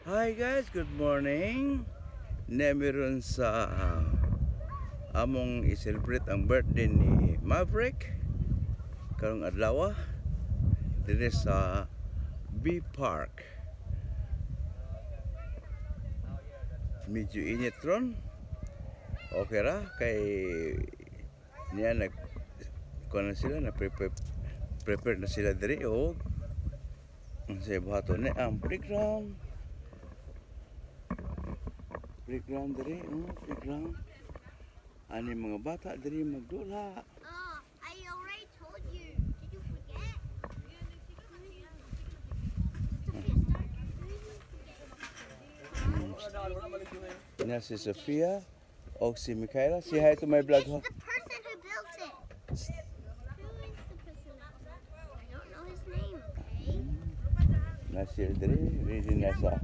Hi guys, good morning. Meron sa among i-celebrate ang birthday ni Maverick karong adlaw diri sa B Park. Medyo init ron. Okay ra kay niya kuan sila na prepare na sila diri og sa buhaton ni ang playground diri, playground. Ani mga bata diri magdula. Oh, I already told you. Did you forget? Ina si Sofia o si Michaela. Say hi to my vlog. It's the person who built it. Who is the person? I don't know his name, okay? Nasi diri, ready na sa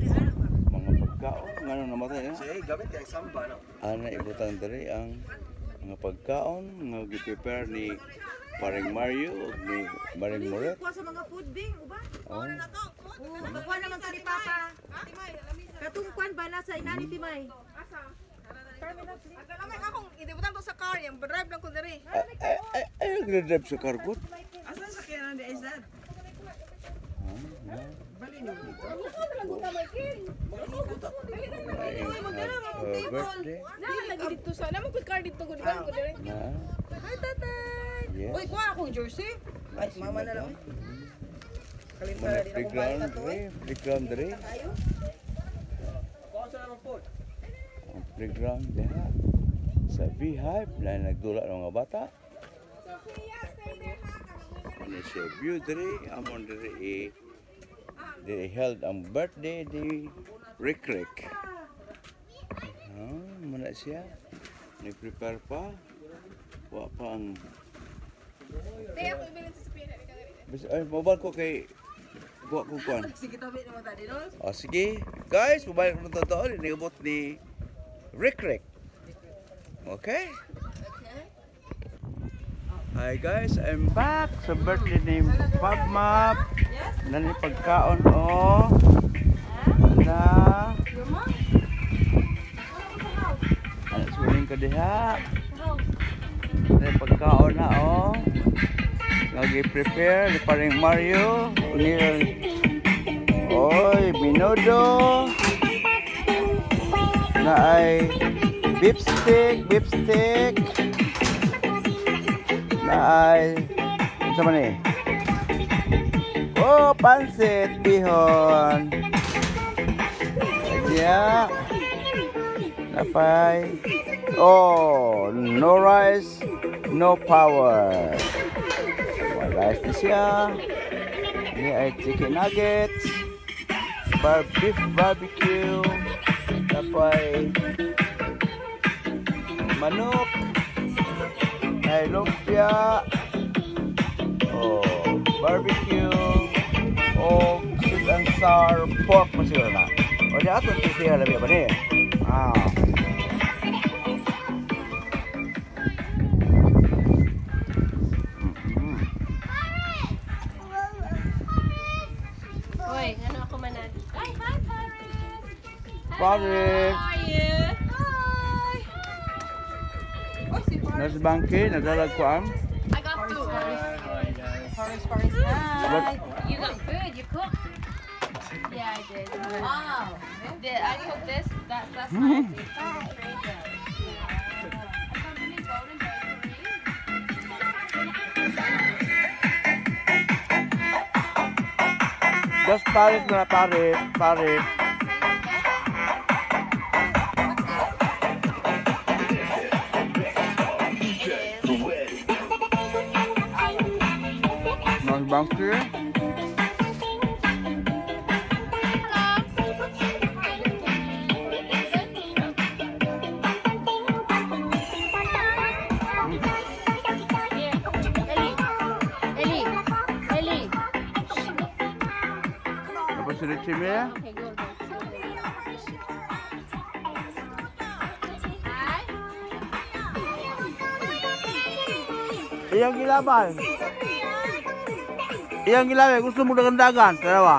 mga pagkaon. Ngano namatay na? Sige, gamit kay samba no. Ana ibutang diri ang mga pagkaon nga gi-prepare ni Paring Mario ug ni Maring Moret. Kuha sa mga food ding, uba. Oh. Kuha naman sa ni Papa. Katong kwan ba na sa inani Timay? Asa? Lamay akong idibutan to sa car, yung drive lang ko diri. Ay, nagdadrive sa kargot. Asan sa kaya na is that? Bali ni dito. Birthday. Lagi dito sa, naman ko car dito ko, di ba ko diri? Na. Hi tatay. Yes. Uy, kuha akong jersey. Ay, mama na lang. Kalimta Mga na din ako balik na to. playground diri. Tayo. Kuha sa naman po. Ang playground diha sa Hive na nagdula ng mga bata. Ano siya view diri, amon diri they held ang birthday di Rick. Muna siya. Nag-prepare pa. Wa pa ang Di ako ibilin sa Sophia diri ka diri. ay, mobile ko kay buwa ko kuan. Sige tabi naman tadi no. O sige, guys, mobile ko na totoo. Inibot ni Rick. Okay? Hi guys, I'm back sa birthday ni Brabham. Nani pagkaon o. Na. Ano suling ka diha? Nani pagkaon na o. Nagi-prepare ni Paring Mario. Oy, minudo. Na ay beef stick. Na ay ano man eh? Oh, pansit bihon. Yeah. Napay. Oh, no rice, no power. Rice na siya. Ini ay chicken nuggets. Beef barbecue. Napay manok. Ay lumpia. Oh, barbecue. Oh, sweet and sour pork masih na. O di ato siya labi ba ni? Hoy, ano ako manad? Hi, Paris! Paris. How are you? Hi! Nasa bangke, nadalag ko ang. I got food. Paris. You got food? You cooked? Yeah, I did. Wow. I cooked this. That's my favorite. Just Paris na Paris. Nasa bangke. Tapos si Richie Mia. Okay, go. Iyang gilaban. Iyang gilaban. Gusto mo dagan-dagan. Kaya ba?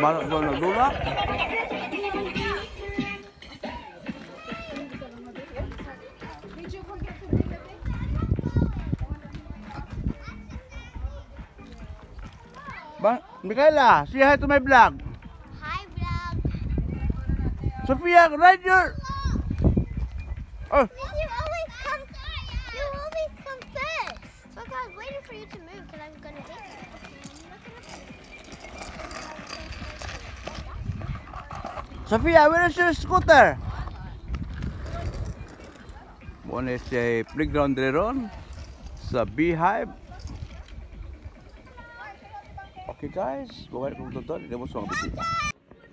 Mabalo doon nagdula. Bang, Michaela, say hi to my vlog. Hi, vlog. Sophia, right here. Oh, You always come first. So I was waiting for you to move because I was gonna hit you. Sophia, where is your scooter? One is a playground there on sa Hive. Okay guys, bawal kong tuton. Hindi mo sa mga bisita.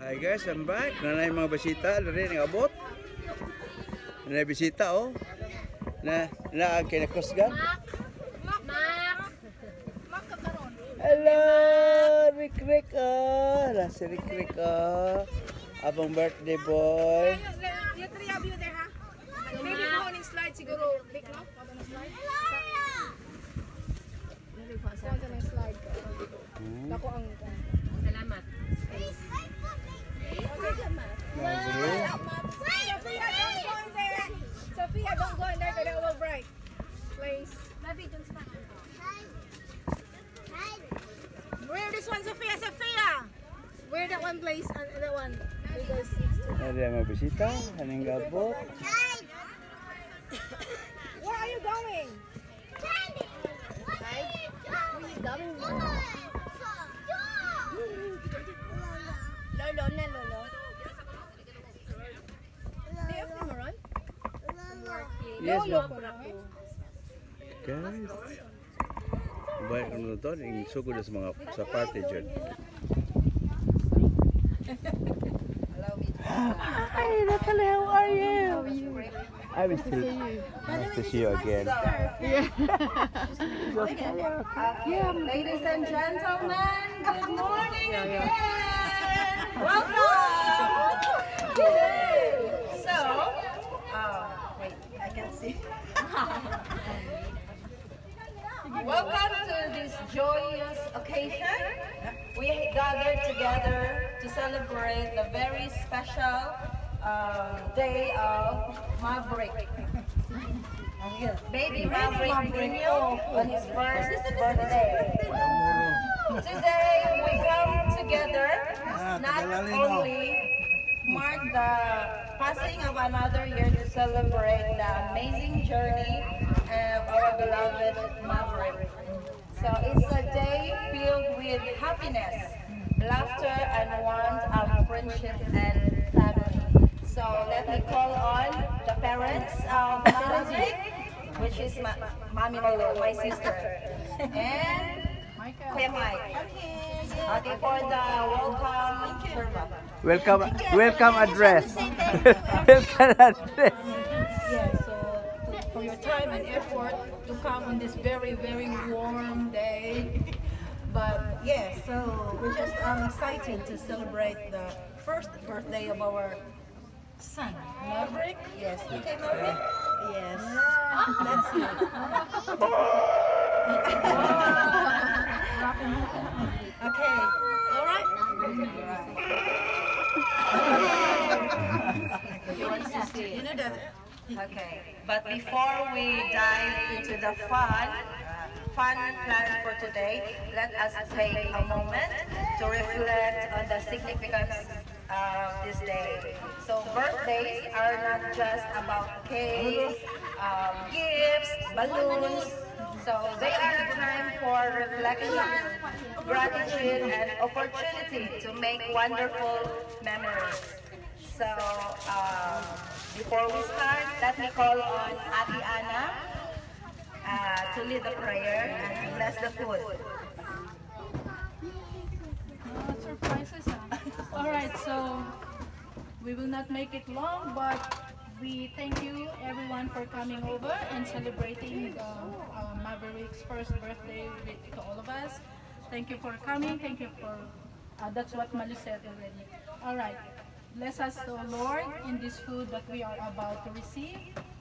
Hi guys, I'm back. Nanay mga bisita. Lari ng abot. Nanay bisita oh. Na kinakosgan. Hello, Rick Rick oh. Nasi Rick Rick oh. Abang birthday boy. Yung three of you there, ha? Maybe go on yung slide siguro. Big, no? Go on yung slide. Go on yung slide. Dako ang... Salamat. Sophia, don't go in there. Sophia, don't go in there because it will break. Please. Where this one, Sophia? Sophia! Where that one, please? That one. Because it's too... Ada mga bisita. Anong abot? Where are you going? Lolo na, Lolo. DF mo ron? Yes, Lolo ma'am. ko lang, eh. Guys, baik kung nonton, yung suko na sa party dyan. Hi, Natalie, how are you? I will still nice to see you again. Ladies and gentlemen, good morning again. Welcome. So, wait, I can see. Welcome to this joyous occasion. We gathered together to celebrate the very special day of Maverick. Baby Maverick Renewal on his first birthday. Today we come together not only mark the passing of another year to celebrate the amazing journey of our beloved Maverick. So it's a day filled with happiness, laughter, and warmth of friendship and family. So let me call on the parents of Maverick, which is Mami Malo, my sister, and Kuya Mike. Okay, for the welcome sermon. Welcome address. Welcome address. Yeah, so for your time and effort to come on this very, very warm day. But yeah, so we're just excited to celebrate the first birthday of our son, Maverick. Yes, okay, Maverick? Yes, that's it. Okay, all right? You know that. Okay, but before we dive into the fun plan for today, let us take a moment to reflect on the significance of this day. So birthdays are not just about cakes, gifts, balloons. So they are a time for reflection, gratitude, and opportunity to make wonderful memories. So before we start, let me call on Ate Ana to lead the prayer and to bless the food. Surprises. All right, so we will not make it long, but we thank you everyone for coming over and celebrating Maverick's first birthday to all of us. Thank you for coming. Thank you for, that's what Malu said already. All right, bless us, O Lord, in this food that we are about to receive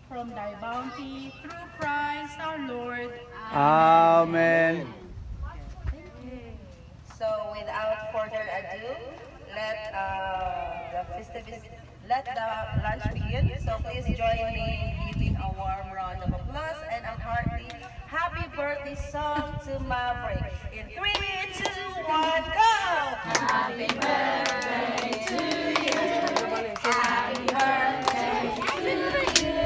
from thy bounty through Christ our Lord. Amen. So without further ado, let the festivities, let the lunch begin. So please join me in giving a warm round of applause and a hearty happy birthday song to Maverick. In 3, 2, 1, go! Happy birthday to you. Happy birthday to you.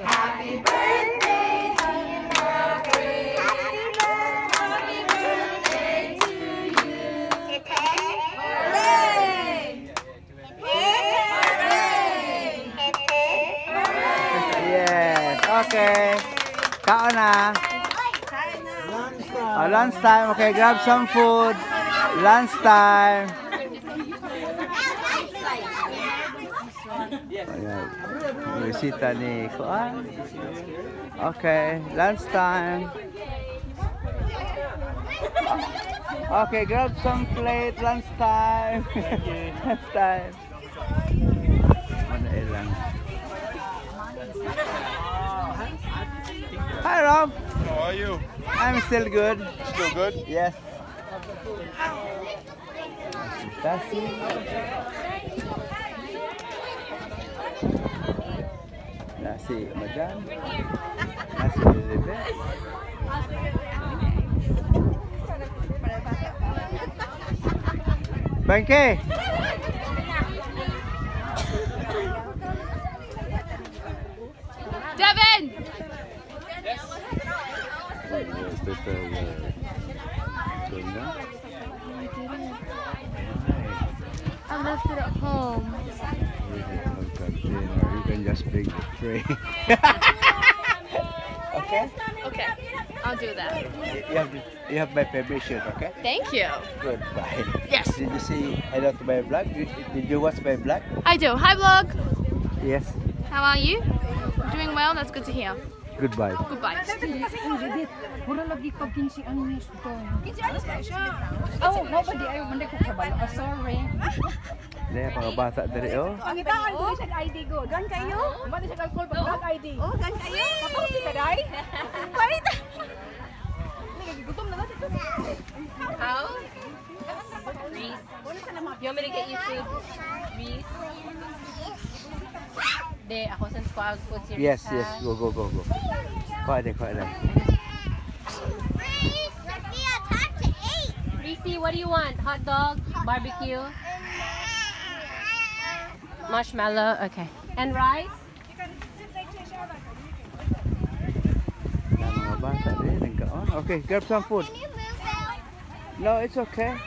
Happy birthday, dear Maverick. Happy birthday to you. Hooray! Hooray! Yes, okay. Kaon na. Lunch time. Okay, grab some food. Lunch time. Ayan. Bisita ni Kuan. Okay, lunch time. Okay, grab some plate. Lunch time. Lunch time. Ano lang. Hi, Rob. How are you? I'm still good. Still good? Yes. That's it. Nasi madam. Nasi lele. Bangke. Devin! I left it at home. You can just bring the tray. Okay? Okay, I'll do that. You have my permission, okay? Thank you. Goodbye. Yes. Did you see hello to my vlog? Did you watch my vlog? I do. Hi, vlog. Yes. How are you? Doing well? That's good to hear. Goodbye. Goodbye. Mura lagi pag 15 anyos to. 15 anyos na siya. Oh, nobody ayaw man ko kabalo. Oh, sorry. Hindi, mga bata dari oh. Ang itaan ko sa ID go. Gan kayo? Mali sa alcohol pag ID. Oh, gan kayo? Tapos si Kaday? Wait. Gutom na natin. How? Reese. You want me to get you food? Reese? De, ako since ko ang food series. Yes, yes. Go. Kuha din. Reese, what do you want? Hot dog? Barbecue? Marshmallow? Okay. And rice? Mga bata din, nagkaon. Okay, grab some food. No, it's okay.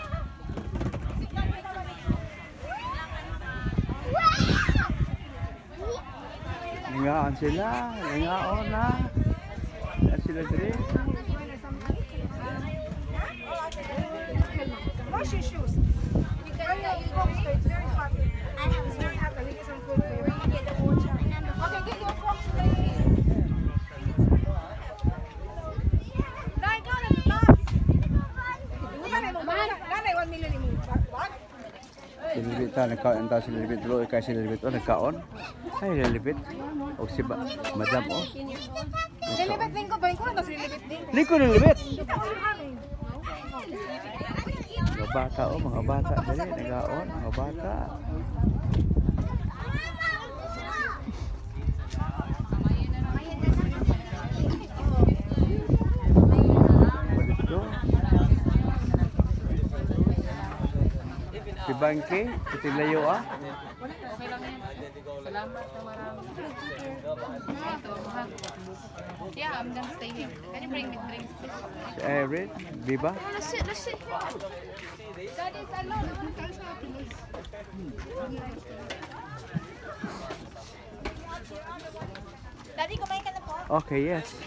Lingaon sila. Lingaon na. Yan sila din. Wash your shoes. Because it's very hot. It's very hot. I will get some food for you. Get the water. Okay, get your Crocs ready. Dai, go na box. Nanay, 1 million mo. What? Silibit ta, nagkaon ta silibit. Tuloy kay silibit o, nagkaon. Ay, silibit. O si madam o. Lilibit din ko. Bayin ko na lilibit din. Liko nilibit. Mga bata o, mga bata dali, nagkaon, mga bata. Si Bangke, itilayo ah. Okay lang yan. Salamat na marami. Yeah, I'm gonna stay here. Can you bring me drinks, please? Si Erin, di ba? Let's sit here. Daddy's alone. Daddy, kumain ka na po. Okay, yes.